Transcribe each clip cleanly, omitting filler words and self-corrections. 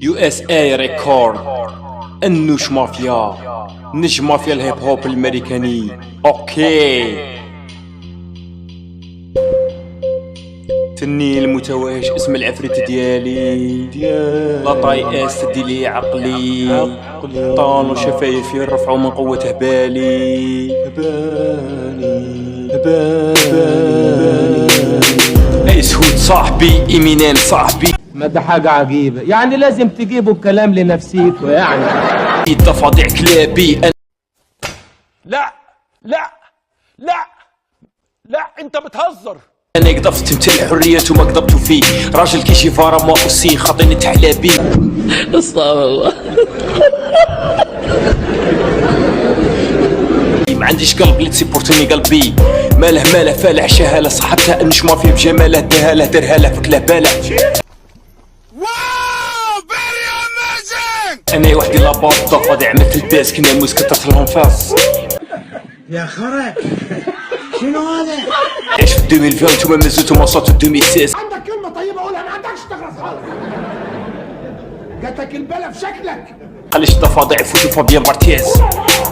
يو اس اي ريكورد. انوش مافيا، نجم مافيا الهيب هوب الامريكاني. اوكي تني المتوهج اسم العفريت ديالي لا طاي اس ديلي عقلي طالو شفايفي رفعوا من قوة هبالي اي سهود صاحبي ايمينيم صاحبي. ما ده حاجة عجيبة، يعني لازم تجيبوا الكلام لنفسيكوا يعني. تفاضيع كلابي. لا لا لا لا انت بتهزر. انا قدرت تمثل حريته ما قدرت فيه راجل كيجي فارا ما أسي خاطيني تحلابي. استغفر الله. ما عنديش قلب اللي تسيبورتني قلبي ماله فالح شهاله صاحبتها انش ما فيه بجماله دهاله درها له فك له باله. انا وحدي لاباط ضفادع مثل الباس كنا موس كثرت لهم فاس يا خرا شنو هذا؟ عيش في 2020 وما مازلتوا ما وصلتوا 2016. عندك كلمة طيبة قولها ما عندكش تغرس خالص. جاتك البلا في شكلك. قالش ضفادع يفوتوا فابيان بارتيز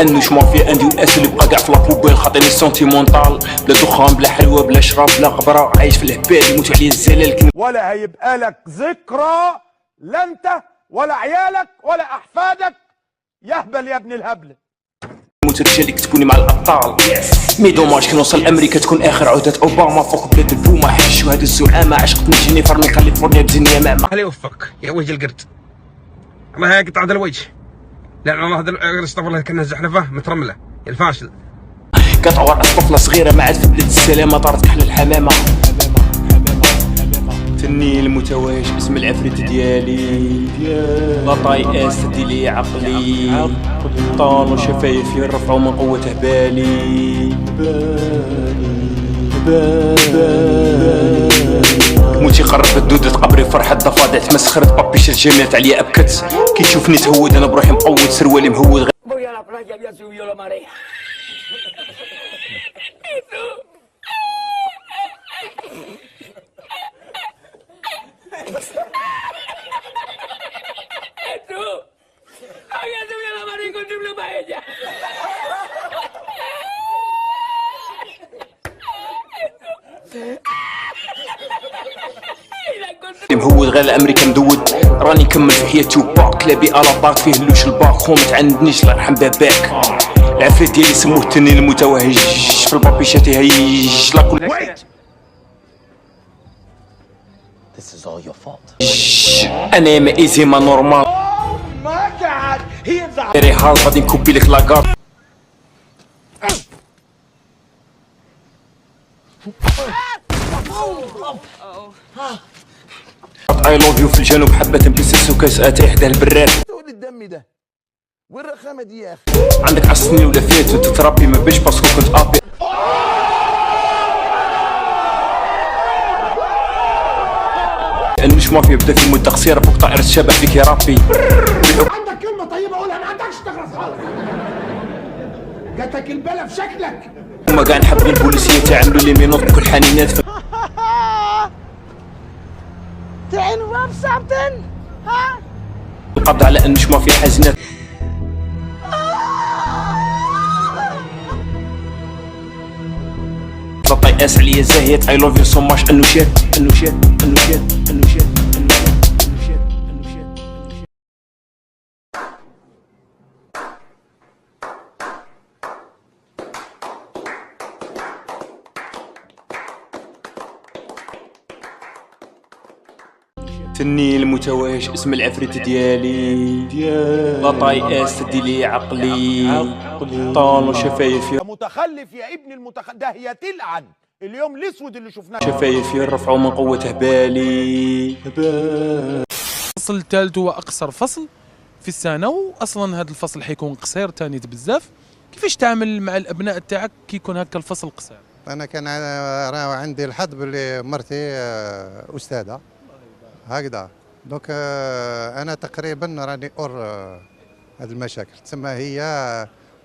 انوش مافيا اندي واس اللي بقى كاع في لابوبيل خاطيني سونتيمونتال بلا دخان بلا حلوه بلا شراب بلا قبره عايش في الهبال يموت عليه الزلال. ولا هيبقى لك ذكرى لا انت ولا عيالك ولا احفادك. يهبل يا ابن الهبل. موت رجالي كتبوني مع الابطال مي دوماج كي نوصل امريكا تكون اخر عودة اوباما فوق بلاد البومه حش شهاد الزعامه عشقت من جينيفر من كاليفورنيا بزنية ماما. الله يوفقك يا وجه القرد. الله يقطع هذا الوجه لان الله هذا استغفر الله كانها زحلفه مترمله يا الفاشل. قطعوا راس طفله صغيره ما عاد في بلاد السلامه طارت كحل الحمامه. تني المتوهج اسم العفريت ديالي لا طاي اس ديلي عقلي طالو شفايفي رفعوا من قوة هبالي موتي قرب الدودة قبري فرحة ضفادع تمسخرت بابي شر جميلة عليا ابكت كي تشوفني تهود انا بروحي مقود سروالي مهود. مهود غير الامريكا مدود راني نكمل في حياتي وباك لابي على باك فيه اللوش الباك خو متعندنيش الله يرحم باباك. العفريت ديالي سموه التنين المتوهج في البابيشات يهيج لا كل انا ما ايزي ما نورمال ديري هارد غادي نكوبي لك لاكارت. اي لوف يو في الجنوب حبة بيسس وكاس اتاي حدا البراد. تقول الدم ده والرخامه دي يا اخي. عندك 10 سنين ولا فات وانت تربي ما بيش باسكو كنت ابي. انوش مافيا بدا في مدة قصيرة فوق طائرة الشبح فيك يا ربي. عندك كلمة طيبة قولها ما عندكش تغرس خالص. جاتك البلا في شكلك. هما قاع نحب البوليسية تعملوا لي مينوط بكل حنينات. القبض على انوش مافيا حزينات. طاي اس عليا زاهيت اي لوف يو سو ماتش انوشات. تني المتوهج اسم العفريت ديالي لا طاي اس ديلي عقلي طالو شفايفي متخلف يا ابن ده هي تلعن اليوم الاسود اللي شفناه. شفايفي رفعوا من قوة هبالي. الفصل الثالث هو اقصر فصل في السنه، واصلا هذا الفصل حيكون قصير تانيت بزاف. كيفاش تعامل مع الابناء تاعك كي يكون هكا الفصل قصير؟ انا كان عندي الحظ باللي مرتي استاذه هكذا دونك انا تقريبا راني اور هذه المشاكل تسمى هي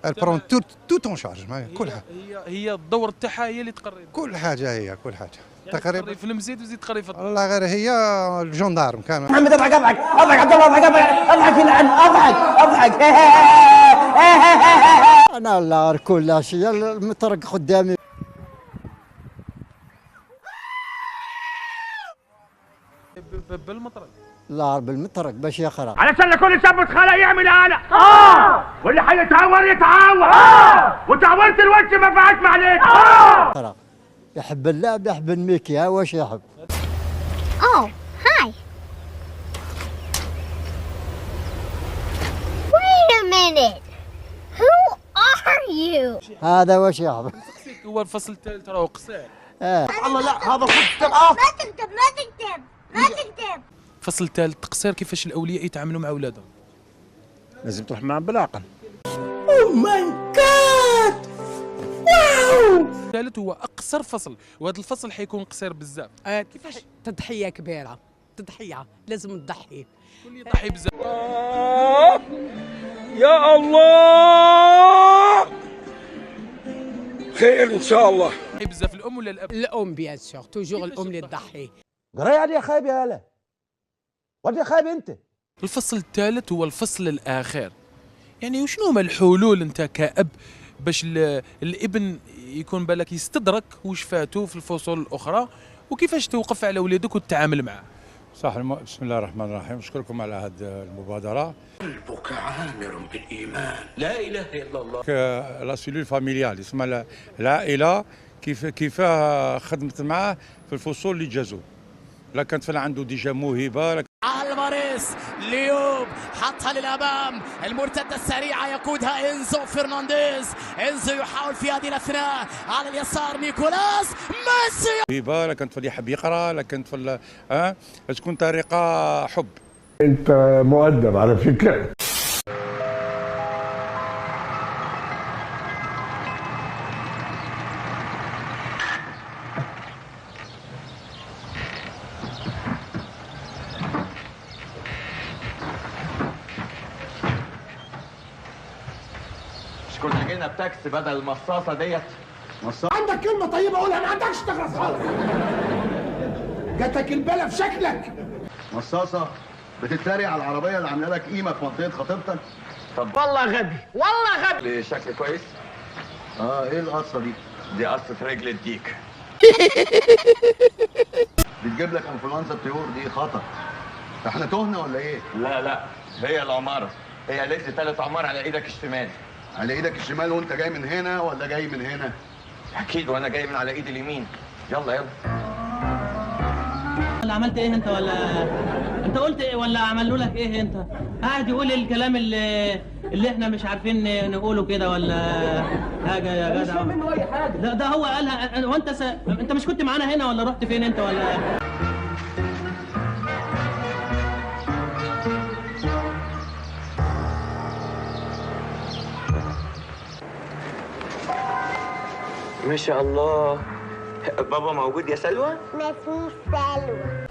البرون تو اون شارج كل حاجه. هي الدور تاعها هي اللي تقرر كل حاجه هي كل حاجه. تقريبا في المزيد وزيد تقري في الطريق. والله غير هي الجندارم كانوا. محمد اضحك اضحك اضحك عبد الله اضحك اضحك يلعن اضحك اضحك. انا لا كل شيء المطرق قدامي. بالمطرق. لا بالمطرق باش يقرا. علشان كل شاب اتخلق يعمل انا واللي هيتعور يتعور وتعورت الوجه ما فيهاش معلش. يقرا يحب اللعب يحب الميكي. ها واش يحب. Oh, hi. Wait a minute. Who are you? هذا واش يحب. هو الفصل الثالث راهو قصير. الله لا هذا خط ما تكتب. الفصل الثالث قصير. كيفاش الاولياء يتعاملوا مع اولادهم؟ لازم تروح معهم بالعقل. الثالث هو اقصر فصل، وهذا الفصل حيكون قصير بزاف. كيفاش تضحية كبيرة، تضحية لازم تضحي. كل يضحي بزاف. يا الله خير ان شاء الله. يضحي بزاف الام ولا الاب؟ الأم بيان سور، توجور الأم اللي تضحي. قراي علي يا خايب يا هلا. ودي خايب انت. الفصل الثالث هو الفصل الاخير. يعني وشنو هما الحلول انت كأب باش الابن يكون بالك يستدرك واش فاتو في الفصول الاخرى، وكيفاش توقف على ولادك وتتعامل معاه؟ صح. بسم الله الرحمن الرحيم. أشكركم على هذه المبادرة. قلبك عامر بالإيمان. لا اله الا الله. لا سيلول فاميليال اسمها العائلة، كيف خدمت معاه في الفصول اللي جازوا. لا كانت فعلا عنده ديجا موهبة. الفاريز ليوب حطها للأمام، المرتدة السريعة يقودها إنزو فرنانديز. إنزو يحاول في هذه الأثناء على اليسار نيكولاس ميسي. موهبة لا كانت يحب يقرأ، لا كانت تكون طريقة حب. أنت مؤدب على فكرة. كنا جينا بتاكسي بدل المصاصه ديت. عندك كلمة طيبة قولها ما عندكش تخلص خالص. جاتك البلا في شكلك. مصاصة بتتريق على العربية اللي عاملة لك قيمة في منطقة خطيبتك؟ طب والله غبي والله غبي. شكل كويس. ايه القصة دي؟ دي قصة رجل الديك. بتجيب لك انفلونزا الطيور دي خطر. احنا تهنا ولا ايه؟ لا هي العمارة. هي لسه ثالث عمارة على ايدك الشمال. على ايدك الشمال وانت جاي من هنا ولا جاي من هنا؟ اكيد وانا جاي من على ايدي اليمين. يلا ولا عملت ايه انت ولا انت قلت ايه ولا عملوا لك ايه انت؟ قاعد يقول الكلام اللي احنا مش عارفين نقوله كده ولا حاجه يا جدع. مش فاهم منه اي حاجه. ده هو قالها. وانت انت مش كنت معانا هنا ولا رحت فين انت ولا؟ ما شاء الله. بابا موجود يا سلوى؟ مفيش سلوى.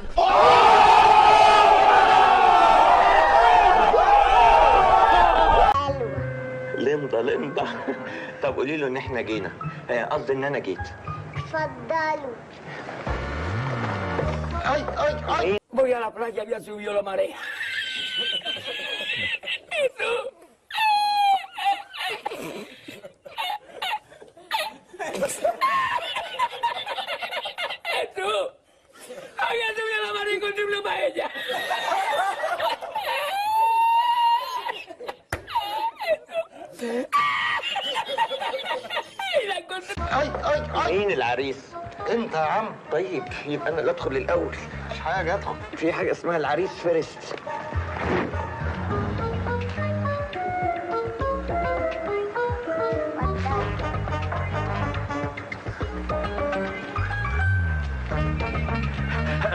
لمضة. طب قولي له ان احنا جينا. قصدي ان انا جيت. اتفضلوا. اي Voy a la playa, ya subió la marea. مين العريس؟ انت يا عم. طيب يبقى انا اللي ادخل الاول. مش حاجه ادخل. في حاجه اسمها العريس فيرست.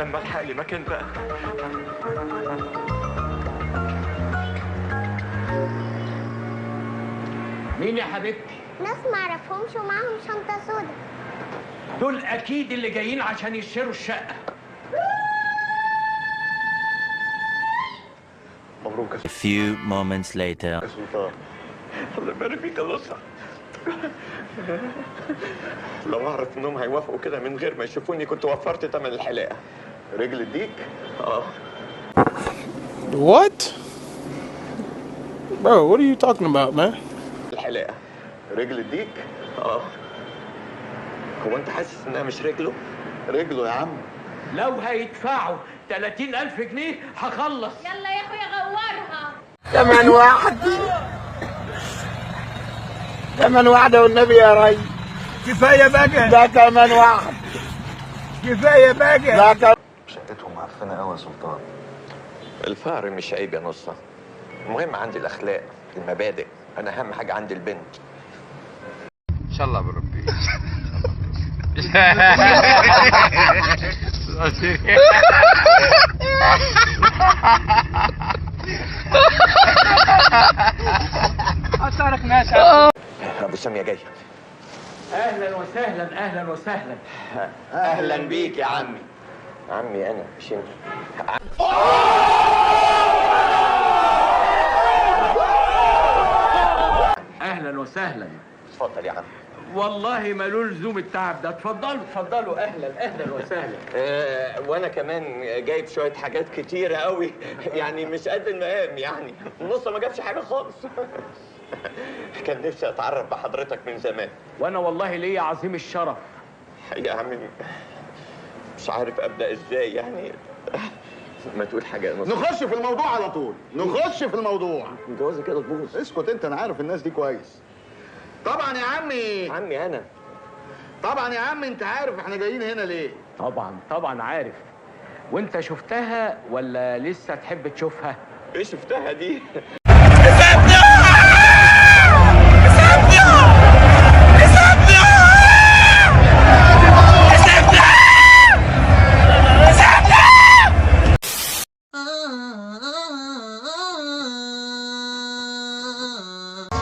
اما الحق لي مكان بقى. مين يا حبيبتي؟ ناس معرفهمش ومعاهم شنطة سودا. دول اكيد اللي جايين عشان يشتروا الشقة. مبروك. A few moments later. يا سلطان الله يبارك فيك. الله لو اعرف انهم هيوافقوا كده من غير ما يشوفوني كنت وفرت تمن الحلاقه. رجل الديك؟ What? Bro, what are you talking about, man? الحلاقه. رجل الديك؟ هو انت حاسس انها مش رجله؟ رجله يا عم. لو هيدفعوا 30,000 جنيه هخلص. يلا يا اخويا غورها. تمن واحد. تمن واحدة والنبي يا ري. كفاية بقى. ده تمن واحد. كفاية بقى. شقتهم معفنه قوي يا سلطان. الفقر مش عيب يا نصة. المهم عندي الاخلاق، المبادئ، انا اهم حاجه عندي البنت. ان شاء الله بربي. ابو ساميه جاي. اهلا وسهلا اهلا وسهلا. اهلا بيك يا عمي. عمي انا مش انت. اهلا وسهلا. اتفضل يا عم. والله مالوش لزوم التعب ده. اتفضلوا اتفضلوا. اهلا وسهلا. وانا كمان جايب شويه حاجات كتيره قوي يعني مش قد المقام يعني. نص ما جابش حاجه خالص. كان نفسي اتعرف بحضرتك من زمان. وانا والله ليا عظيم الشرف. يا عمي مش عارف ابدا ازاي يعني. ما تقول حاجه يا نص. نخش في الموضوع على طول. نخش في الموضوع. الجوازه كده تبوظ. اسكت انت، انا عارف الناس دي كويس. طبعا يا عمي. عمي انا. طبعا يا عمي انت عارف احنا جايين هنا ليه. طبعا عارف. وانت شفتها ولا لسه تحب تشوفها؟ ايه شفتها دي؟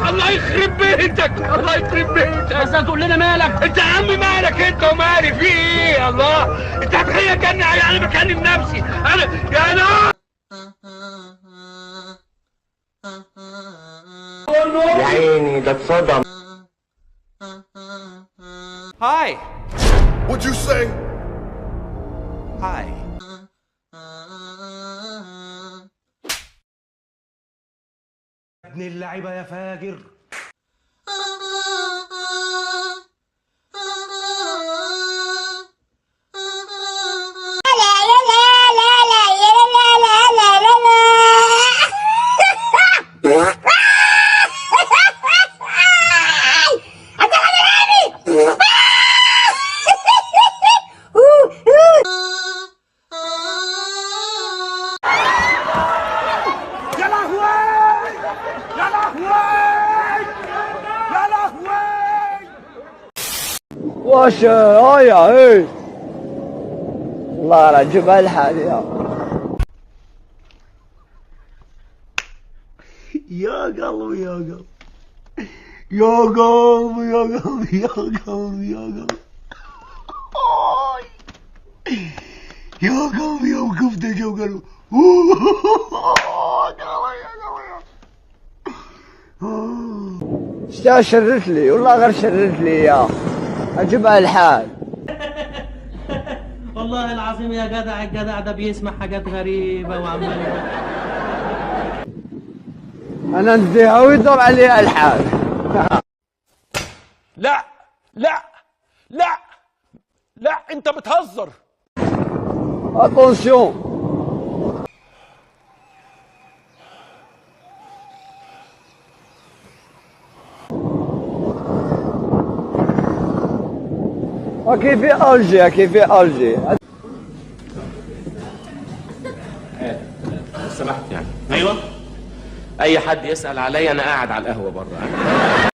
الله يخرب بيتك. الله يخرب بيتك. بس هتقول لنا مالك؟ انت يا عمي مالك انت ومالي في ايه؟ الله انت هتخيل كاني يعني بكلم نفسي انا يا انا. يا عيني ده اتصدم. هاي. What'd you say? هاي. ابن اللعيبه يا فاجر. واش هايا ايه والله راه جبال الحال يا قلبي يا قلبي يا قلبي يا قلبي يا قلبي يا قلبي يا قلبي يا وقفتك يا قلبي شتا شرت لي والله غير شرت لي يا اجيب الحال. والله العظيم يا جدع الجدع ده بيسمع حاجات غريبة وعمال انا نديها ويدور عليه الحال. لا لا لا لا انت بتهزر. اتونسيون كيف الجي كيف الجي. لو سمحت يعني. ايوه اي حد يسال عليا انا قاعد على القهوه بره.